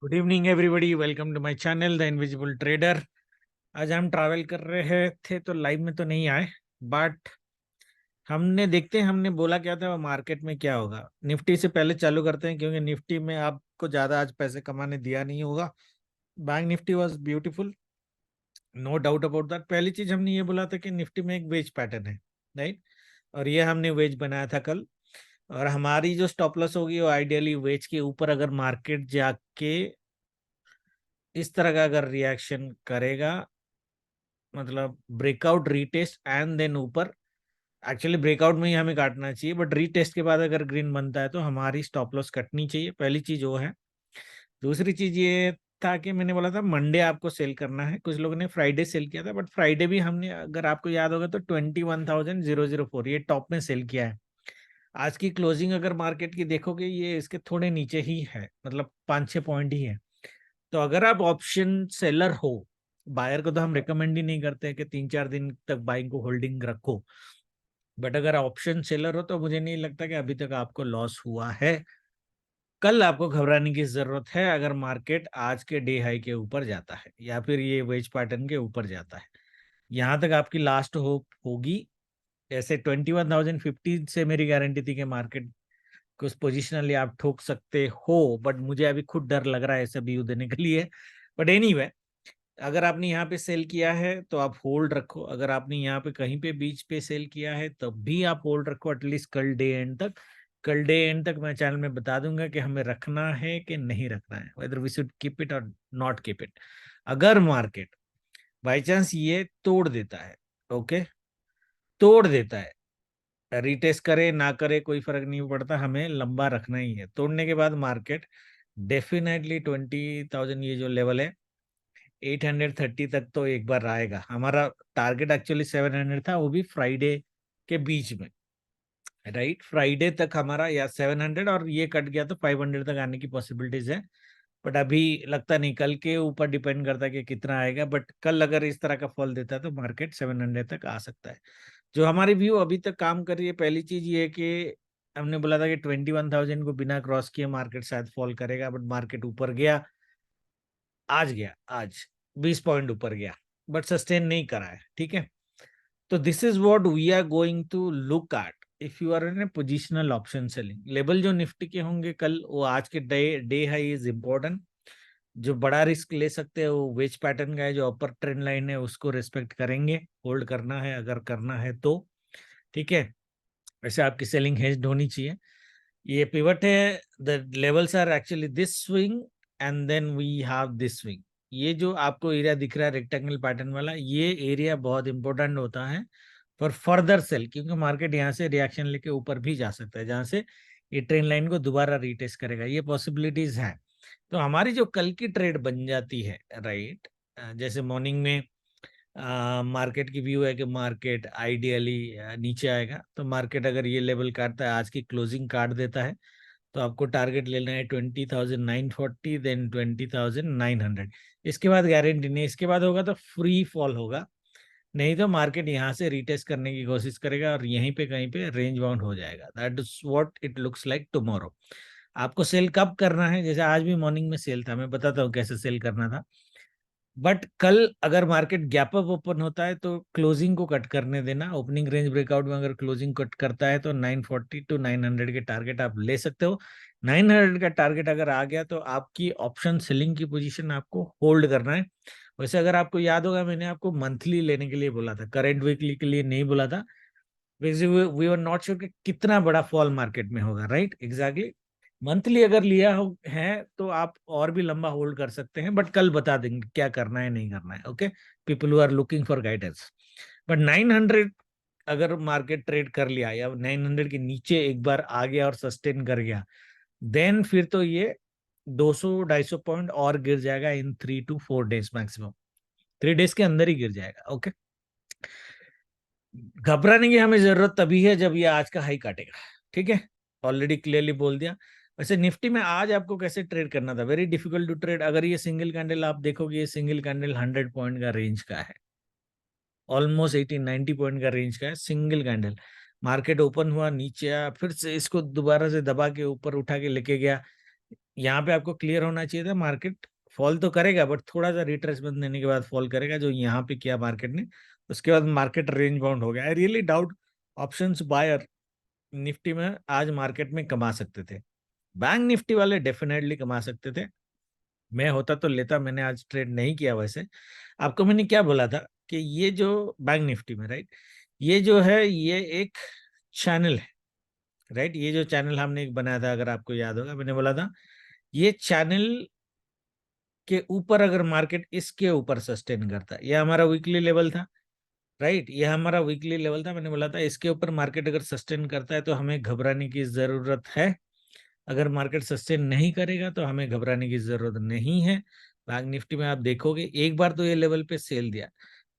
Good evening everybody, welcome to my channel the invisible trader. आज हम travel कर रहे थे तो लाइव में तो नहीं आए, बट हमने देखते हैं हमने बोला क्या था, मार्केट में क्या होगा। निफ्टी से पहले चालू करते हैं क्योंकि निफ्टी में आपको ज्यादा आज पैसे कमाने दिया नहीं होगा। Bank Nifty was beautiful, no doubt about that. पहली चीज हमने ये बोला था कि निफ्टी में एक वेज पैटर्न है, राइट। और ये हमने वेज बनाया था कल। और हमारी जो स्टॉप लॉस होगी वो आइडियली वेज के ऊपर, अगर मार्केट जाके इस तरह का अगर रिएक्शन करेगा, मतलब ब्रेकआउट रीटेस्ट एंड देन ऊपर। एक्चुअली ब्रेकआउट में ही हमें काटना चाहिए, बट रीटेस्ट के बाद अगर ग्रीन बनता है तो हमारी स्टॉप लॉस कटनी चाहिए। पहली चीज वो है। दूसरी चीज ये था कि मैंने बोला था मंडे आपको सेल करना है। कुछ लोगों ने फ्राइडे सेल किया था, बट फ्राइडे भी हमने, अगर आपको याद होगा तो 21,004 ये टॉप में सेल किया है। आज की क्लोजिंग अगर मार्केट की देखोगे, ये इसके थोड़े नीचे ही है, मतलब 5-6 पॉइंट ही है। तो अगर आप ऑप्शन सेलर हो, बायर को तो हम रिकमेंड ही नहीं करते कि 3-4 दिन तक बाइंग को होल्डिंग रखो, बट अगर ऑप्शन सेलर हो तो मुझे नहीं लगता कि अभी तक आपको लॉस हुआ है। कल आपको घबराने की जरूरत है अगर मार्केट आज के डे हाई के ऊपर जाता है या फिर ये वेज पैटर्न के ऊपर जाता है। यहां तक आपकी लास्ट होप होगी। ऐसे 21,050 से मेरी गारंटी थी कि मार्केट कुछ पोजिशनली आप ठोक सकते हो, बट मुझे अभी खुद डर लग रहा है ऐसे व्यू देने के लिए। बट एनीवे, अगर आपने यहाँ पे सेल किया है तो आप होल्ड रखो। अगर आपने यहाँ पे कहीं पे बीच पे सेल किया है तब भी आप होल्ड रखो, एटलीस्ट कल डे एंड तक। कल डे एंड तक मैं चैनल में बता दूंगा कि हमें रखना है कि नहीं रखना है, whether we should keep it और नॉट कीप इट। अगर मार्केट बाई चांस ये तोड़ देता है, ओके, तोड़ देता है, रिटेस्ट करे ना करे कोई फर्क नहीं पड़ता, हमें लंबा रखना ही है। तोड़ने के बाद मार्केट डेफिनेटली 20,000 ये जो लेवल है 830 तक तो एक बार आएगा। हमारा टारगेट एक्चुअली 700 था, वो भी फ्राइडे के बीच में, राइट। फ्राइडे तक हमारा या 700, और ये कट गया तो 500 तक आने की पॉसिबिलिटीज है। बट अभी लगता नहीं, कल के ऊपर डिपेंड करता है कि कितना आएगा। बट कल अगर इस तरह का फॉल देता है तो मार्केट 700 तक आ सकता है। जो हमारी व्यू अभी तक काम कर रही है, पहली चीज ये है कि हमने बोला था कि 21,000 को बिना क्रॉस किए मार्केट शायद फॉल करेगा, बट मार्केट ऊपर गया। आज गया, आज 20 पॉइंट ऊपर गया, बट सस्टेन नहीं करा है, ठीक है। तो this is what we are going to look at if you are in a positional option selling. Level जो निफ्टी के होंगे कल, वो आज के day day high is important. जो बड़ा रिस्क ले सकते हैं वो वेज पैटर्न का है, जो अपर ट्रेंड लाइन है उसको रिस्पेक्ट करेंगे। होल्ड करना है अगर करना है तो, ठीक है। वैसे आपकी सेलिंग हेज्ड होनी चाहिए। ये पिवट है, the levels are actually this swing and then we have this swing. ये जो आपको एरिया दिख रहा है रेक्टेंगल पैटर्न वाला, ये एरिया बहुत इंपॉर्टेंट होता है फॉर फर्दर सेल, क्योंकि मार्केट यहाँ से रिएक्शन लेके ऊपर भी जा सकता है, जहां से ये ट्रेंड लाइन को दोबारा रीटेस्ट करेगा, ये पॉसिबिलिटीज है। तो हमारी जो कल की ट्रेड बन जाती है, राइट, जैसे मॉर्निंग में मार्केट की व्यू है कि मार्केट आइडियली नीचे आएगा। तो मार्केट अगर ये लेवल काटता है, आज की क्लोजिंग काट देता है, तो आपको टारगेट लेना है 20,940, देन 20,900। इसके बाद गारंटी नहीं, इसके बाद होगा तो फ्री फॉल होगा। नहीं तो मार्केट यहाँ से रिटेस्ट करने की कोशिश करेगा और यहीं पे कहीं पे रेंज बाउंड हो जाएगा। That is what it looks like tomorrow. आपको सेल कब करना है, जैसे आज भी मॉर्निंग में सेल था, मैं बताता हूँ कैसे सेल करना था। बट कल अगर मार्केट गैप अप ओपन होता है तो क्लोजिंग को कट करने देना। ओपनिंग रेंज ब्रेकआउट में अगर क्लोजिंग कट करता है तो 940 टू 900 के टारगेट आप ले सकते हो। 900 का टारगेट अगर आ गया तो आपकी ऑप्शन सेलिंग की पोजीशन आपको होल्ड करना है। वैसे अगर आपको याद होगा, मैंने आपको मंथली लेने के लिए बोला था, करेंट वीकली के लिए नहीं बोला था। वी आर नॉट श्योर कि कितना बड़ा फॉल मार्केट में होगा, राइट, एग्जैक्टली। मंथली अगर लिया हो है तो आप और भी लंबा होल्ड कर सकते हैं, बट कल बता देंगे क्या करना है नहीं करना है, okay. People who are looking for guidance. But 900 अगर मार्केट ट्रेड कर लिया या 900 के नीचे एक बार आ गया और सस्टेन कर गया, देन फिर तो ये 200-250 पॉइंट और गिर जाएगा इन 3 to 4 डेज मैक्सिमम। 3 डेज के अंदर ही गिर जाएगा, ओके। घबराने की हमें जरूरत तभी है जब ये आज का हाई काटेगा, ठीक है। ऑलरेडी क्लियरली बोल दिया। वैसे निफ्टी में आज आपको कैसे ट्रेड करना था, वेरी डिफिकल्ट टू ट्रेड। अगर ये सिंगल कैंडल आप देखोगे, ये सिंगल कैंडल 100 पॉइंट का रेंज का है, ऑलमोस्ट 18-19 पॉइंट का रेंज का है सिंगल कैंडल। मार्केट ओपन हुआ, नीचे आया, फिर से इसको दोबारा से दबा के ऊपर उठा के लेके गया। यहाँ पे आपको क्लियर होना चाहिए था मार्केट फॉल तो करेगा, बट थोड़ा सा रिट्रेसमेंट देने के बाद फॉल करेगा, जो यहाँ पे किया मार्केट ने। उसके बाद मार्केट रेंज बाउंड हो गया। I really doubt options buyer Nifty में आज मार्केट में कमा सकते थे। बैंक निफ्टी वाले डेफिनेटली कमा सकते थे। मैं होता तो लेता, मैंने आज ट्रेड नहीं किया। वैसे आपको मैंने क्या बोला था कि ये जो बैंक निफ्टी में, राइट, ये जो है ये एक चैनल है, राइट। ये जो चैनल हमने एक बनाया था, अगर आपको याद होगा, मैंने बोला था ये चैनल के ऊपर अगर मार्केट इसके ऊपर सस्टेन करता है, ये हमारा वीकली लेवल था, राइट, ये हमारा वीकली लेवल था। मैंने बोला था इसके ऊपर मार्केट अगर सस्टेन करता है तो हमें घबराने की जरूरत है। अगर मार्केट सस्टेन नहीं करेगा तो हमें घबराने की जरूरत नहीं है। बैंक निफ्टी में आप देखोगे एक बार तो ये लेवल पे सेल दिया।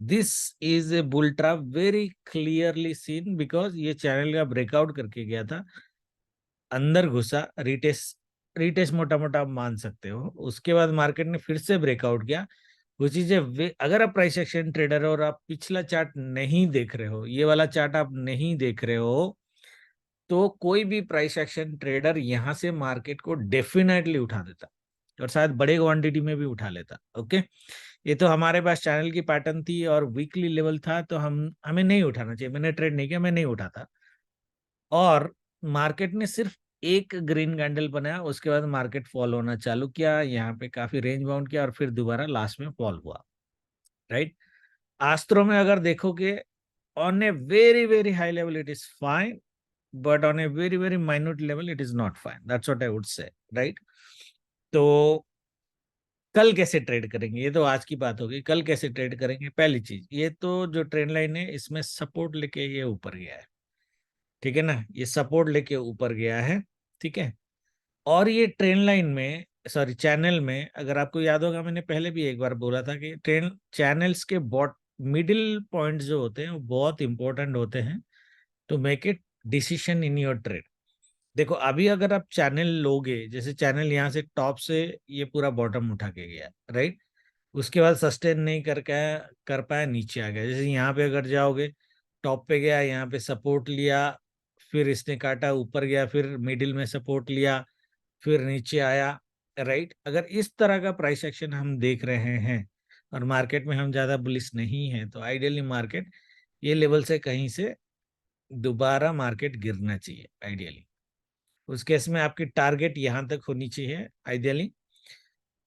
This is a bull trap, very clearly seen, because ये चैनल का ब्रेकआउट करके गया था, अंदर घुसा, रिटेस्ट रिटेस्ट मोटा मोटा आप मान सकते हो। उसके बाद मार्केट ने फिर से ब्रेकआउट किया। वो चीजें, अगर आप प्राइस एक्शन ट्रेडर हो और आप पिछला चार्ट नहीं देख रहे हो, ये वाला चार्ट आप नहीं देख रहे हो, तो कोई भी प्राइस एक्शन ट्रेडर यहाँ से मार्केट को डेफिनेटली उठा देता, और शायद बड़े क्वांटिटी में भी उठा लेता। ओके, ये तो हमारे पास चैनल की पैटर्न थी और वीकली लेवल था, तो हमें नहीं उठाना चाहिए। मैंने ट्रेड नहीं किया, मैं नहीं उठाता। और मार्केट ने सिर्फ एक ग्रीन कैंडल बनाया, उसके बाद मार्केट फॉल होना चालू किया, यहाँ पे काफी रेंज बाउंड किया और फिर दोबारा लास्ट में फॉल हुआ, राइट। आस्त्रों में अगर देखोगे, on a very very high level it is fine, but on a very very minute level it is not fine, that's what I would say, right. तो कल कैसे ट्रेड करेंगे, ये तो आज की बात होगी। कल कैसे ट्रेड करेंगे, पहली चीज, ये तो जो ट्रेंड लाइन है इसमें सपोर्ट लेके ये ऊपर गया है, ठीक है ना, ये सपोर्ट लेके ऊपर गया है, ठीक है। और ये ट्रेंड लाइन में, सॉरी चैनल में, अगर आपको याद होगा मैंने पहले भी एक बार बोला था कि ट्रेंड चैनल्स के बॉट मिडिल पॉइंट्स जो होते हैं वो बहुत इंपॉर्टेंट होते हैं to make it decision in your trade. देखो अभी अगर आप चैनल लोगे, जैसे चैनल यहाँ से टॉप से ये पूरा बॉटम उठा के गया, राइट, उसके बाद सस्टेन नहीं कर पाया, नीचे आ गया। जैसे यहाँ पे अगर जाओगे, टॉप पे गया, यहाँ पे सपोर्ट लिया, फिर इसने काटा, ऊपर गया, फिर मिडिल में सपोर्ट लिया, फिर नीचे आया, राइट। अगर इस तरह का प्राइस एक्शन हम देख रहे हैं और मार्केट में हम ज्यादा बुलिश नहीं है, तो आइडियली मार्केट ये लेवल से कहीं से दोबारा मार्केट गिरना चाहिए आइडियली। उस केस में आपकी टारगेट यहाँ तक होनी चाहिए आइडियली।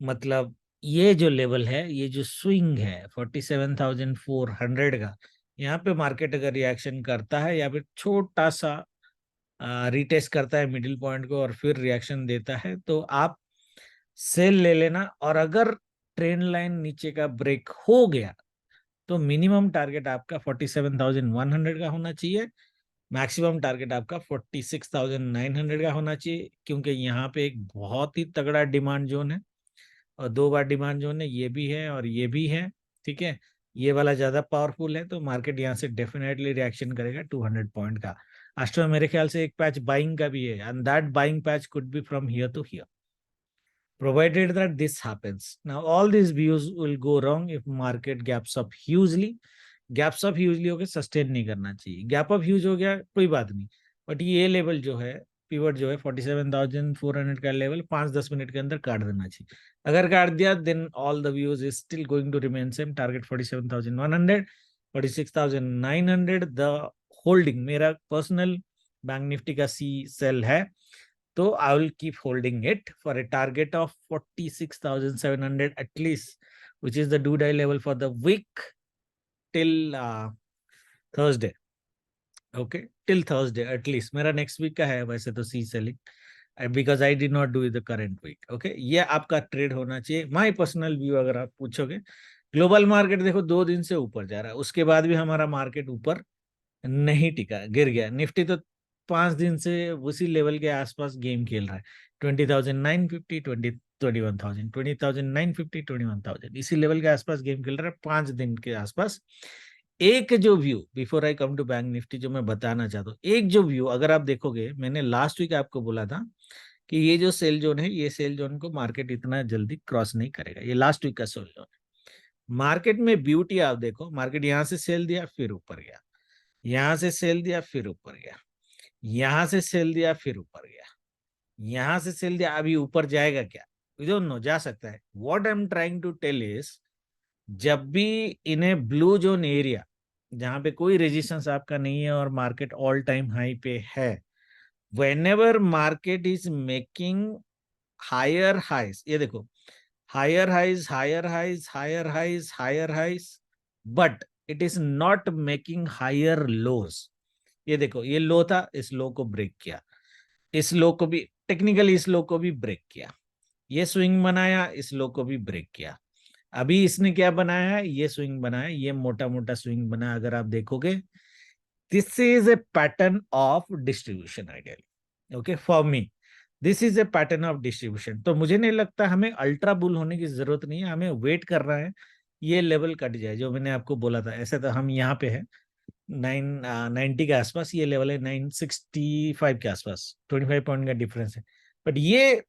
मतलब ये जो लेवल है, ये जो स्विंग है 47,400 का, यहाँ पे मार्केट अगर रिएक्शन करता है या फिर छोटा सा रिटेस्ट करता है मिडिल पॉइंट को और फिर रिएक्शन देता है, तो आप सेल ले लेना। और अगर ट्रेंड लाइन नीचे का ब्रेक हो गया तो मिनिमम टारगेट आपका 47,100 का होना चाहिए, मैक्सिमम टारगेट आपका 46,900 का होना चाहिए, क्योंकि यहाँ पे एक बहुत ही तगड़ा डिमांड जोन है, और दो बार डिमांड जोन है, ये भी है और ये भी है, ठीक है। ये वाला ज्यादा पावरफुल है, तो मार्केट यहाँ से डेफिनेटली रिएक्शन करेगा 200 पॉइंट का। आज तो मेरे ख्याल से एक पैच बाइंग का भी है, and that buying patch could be from here to here, provided that this happens. Now, all these views will go wrong if market gaps up hugely. Gaps up hugely हो गया, sustain नहीं करना चाहिए। Gap up huge हो गया कोई बात नहीं, बट ये लेवल जो है, पिवट जो है 47,400 का लेवल 5-10 मिनट के अंदर काट देना चाहिए। अगर काट दिया, then all the views is still going to remain same, target 47,100, 46,900 the holding. मेरा पर्सनल बैंक निफ्टी का सी सेल है, तो I will keep holding it for a target of 46,700 at least, which is the do-die level for the week till Thursday. Okay, till Thursday at least. मेरा next week का है वैसे तो सी selling, because I did not do it the current week. Okay, ये आपका trade होना चाहिए। My personal view अगर आप पूछोगे, ग्लोबल मार्केट देखो 2 दिन से ऊपर जा रहा है, उसके बाद भी हमारा मार्केट ऊपर नहीं टिका, गिर गया। निफ्टी तो 5 दिन से उसी लेवल के आसपास गेम खेल रहा है, 20,950, 21,000, 20,950, 21,000, इसी लेवल के आसपास गेम खेल रहा है 5 दिन के आसपास। एक जो view, before I come to bank Nifty, जो मैं बताना चाहता हूँ, एक जो व्यू अगर आप देखोगे, मैंने लास्ट वीक आपको बोला था कि ये जो सेल जोन है, ये सेल जोन को मार्केट इतना जल्दी क्रॉस नहीं करेगा, ये लास्ट वीक का सेल जोन है। मार्केट में ब्यूटी आप देखो, मार्केट यहाँ से सेल दिया फिर ऊपर गया, यहां से सेल दिया फिर ऊपर गया, यहां से सेल दिया फिर ऊपर गया, यहां से सेल दिया, अभी ऊपर जाएगा क्या, वी डोंट नो, जा सकता है। What I am trying to tell is, जब भी इन्हें ब्लू जोन एरिया जहां पे कोई रेजिस्टेंस आपका नहीं है और मार्केट ऑल टाइम हाई पे है, whenever market is making higher highs, ये देखो, higher highs, higher highs, higher highs, higher highs, but it is not making higher lows। ये देखो, ये लो था, इस लो को ब्रेक किया, इस लो को भी टेक्निकली, इस लो को भी ब्रेक किया, ये स्विंग बनाया, इस लो को भी ब्रेक किया। अभी इसने क्या बनाया है, ये स्विंग बनाया, ये मोटा मोटा स्विंग बना, अगर आप देखोगे, this is a pattern of distribution ideally, okay, for me this is a pattern of distribution. तो मुझे नहीं लगता हमें अल्ट्रा बुल होने की जरूरत नहीं है, हमें वेट कर रहा है ये लेवल कट जाए, जो मैंने आपको बोला था। ऐसे तो हम यहाँ पे है 990 के आसपास, ये लेवल है 965 के आसपास, 25 पॉइंट का डिफरेंस है। बट ये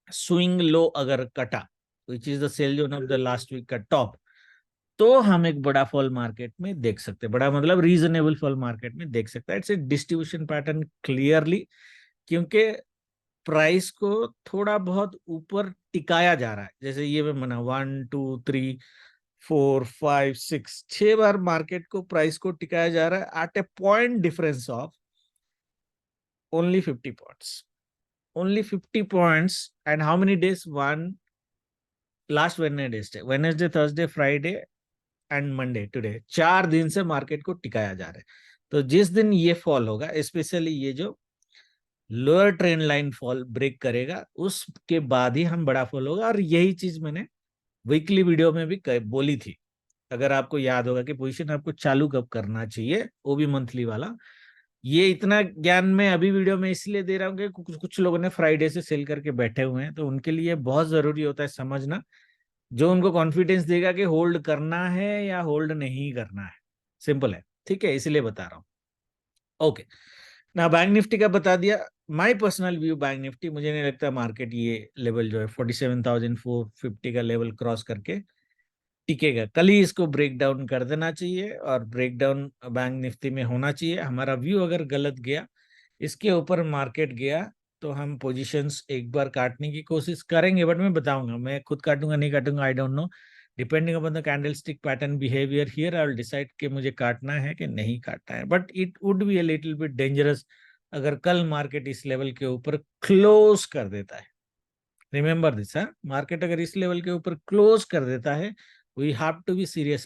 स्विंग लो अगर कटा, which is the sell zone of the last week का टॉप, तो हम एक बड़ा फॉल मार्केट में देख सकते हैं, बड़ा मतलब रीजनेबल फॉल मार्केट में देख सकते हैं। It's a distribution pattern clearly, क्योंकि प्राइस को थोड़ा बहुत ऊपर टिकाया जा रहा है। जैसे ये मैं मना 1 2 3 4 5 6 6 बार मार्केट को, प्राइस को टिकाया जा रहा है at a point difference of only 50 points, only 50 points. And how many days, one last Wednesday, Wednesday, Thursday, Friday and Monday, today, 4 दिन से मार्केट को टिकाया जा रहा है। तो जिस दिन ये फॉल होगा, स्पेशली ये जो lower trend line fall break करेगा, उसके बाद ही हम बड़ा फॉल होगा। और यही चीज मैंने वीकली वीडियो में भी बोली थी, अगर आपको याद होगा, कि पोजीशन आपको चालू कब करना चाहिए, वो भी मंथली वाला। ये इतना ज्ञान मैं अभी वीडियो में इसलिए दे रहा हूँ कि कुछ कुछ लोगों ने फ्राइडे से सेल करके बैठे हुए हैं, तो उनके लिए बहुत जरूरी होता है समझना, जो उनको कॉन्फिडेंस देगा कि होल्ड करना है या होल्ड नहीं करना है। सिंपल है, ठीक है, इसलिए बता रहा हूँ। ओके, ना बैंक निफ्टी का बता दिया। My personal view, bank Nifty, मुझे नहीं लगता मार्केट ये लेवल जो है 47,450 का लेवल क्रॉस करके टिकेगा। कल ही इसको ब्रेक डाउन कर देना चाहिए, और ब्रेक डाउन बैंक निफ्टी में होना चाहिए। हमारा व्यू अगर गलत गया, इसके ऊपर मार्केट गया, तो हम पोजीशंस एक बार काटने की कोशिश करेंगे। बट मैं बताऊंगा, मैं खुद काटूंगा नहीं काटूंगा, I don't know, depending upon the candlestick pattern behavior here, I will decide कि मुझे काटना है कि नहीं काटना है। But it would be a little bit dangerous अगर कल मार्केट इस लेवल के ऊपर क्लोज कर देता है। रिमेंबर दिस, मार्केट अगर इस लेवल के ऊपर क्लोज कर देता है, we have to be serious